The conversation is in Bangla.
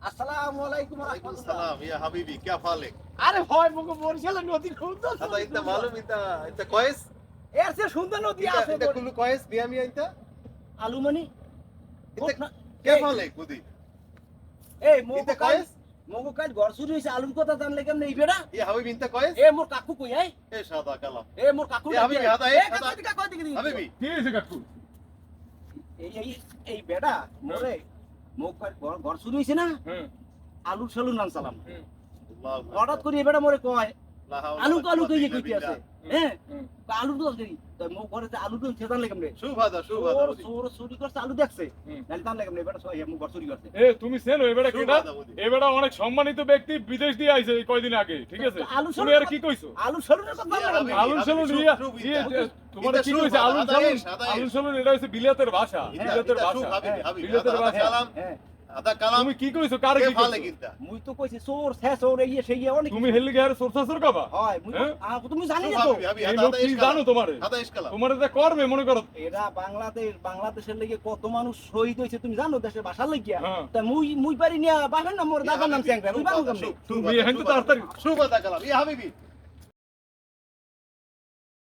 আসসালামু আলাইকুম ওয়া वालेकुम রাহমাতুল্লাহ। सलाम या हबीबी क्या हाल है? আরে ভাই মুকে বরিশালে নদী খুঁজতো هذا انت معلوم انت كويس؟ এর চেয়ে সুন্দর নদী انت আছে انت كله كويس بيامي انت؟ আলুমনি انت كيف حالك ودي؟ এই انت كويس؟ মগো কাল ঘর চুরি হইছে আলুর কথা জানলে কেমনে এই বেড়া يا حبيبي انت كويس؟ এ মোর কাকু কই এই ايش هذا كلام؟ মোর কাকু এ হাবিবি, হাদা, এ, হাদা। কই দিকে حبيبي কি হয়েছে কাকু? এই বেড়া মোরে মোক ঘর চুরি হইছে না হুম আলু সালু নাম সালাম الله হঠাৎ করে এই বেড়া মোরে কয় لا حول আলু ولا আলু قوة কই إلا কইতে আছে بالله। হ্যাঁ হুম। আলু তো করি তো মোক ঘরে আলু তো ছেদান লাগে কেমনে شوف هذا شوف هذا চোর ودي চোর চুরি করছে আলু দেখছে হুম। নালে তান লাগে কেমনে বেড়া সবাই মোক ঘর চুরি করছে এ তুমি চেনো এবারে شوف কেডা? هذا ودي এবারে অনেক সম্মানিত ব্যক্তি বিদেশ দিয়ে আইছে এই কয়দিন আগে, ঠিক আছে? আলু তুমি আর কি কইছো? আলু সালুনের কথা ইয়া লাগে কেমনে? হাবিবি। আলুন সালুন শুভ, ইয়া শুভ ইয়ে, ইটা। তোমার ইটা কি শুভ, কইছে? আলুন আদা সালুন এস, আদা আলুন এস। সালুন এটা হচ্ছে বিলেতের ভাষা, إنت বিলেতের إنت ভাষা। شوف حبيبي হ্যাঁ, حبيبي বিলেতের هذا ভাষা। كلام হ্যাঁ هذا كلام তুমি কি কইছো? কারে কি كيف حالك কইছো? انت؟ মুই তো কইছি চোর চোর এই সেই অনেক তুমি হেললি গেয়ার সোরসাসর কাবা? হয় মুই হ্যাঁ? তুমি জানি شوف না তো حبيبي حبيبي এই هذا লোক هذا কি ايش জানো كلام؟ তোমারে? هذا ايش كلام؟ তোমারে যে করবে মনে করো। এরা বাংলাদেশের লেগে কত মানুষ শহীদ হয়েছে তুমি জানো দেশের ভাষার লাগিয়া হ্যাঁ। তা মুই পারি না বাবার নাম মোর يا দাদার নাম حبيبي، চ্যাংরা মুই شوف পারবো هذا، কেমনে شوف، شوف তুমি هذا، এখান شوف থেকে هذا. তাড়াতাড়ি شوف هذا كلام يا حبيبي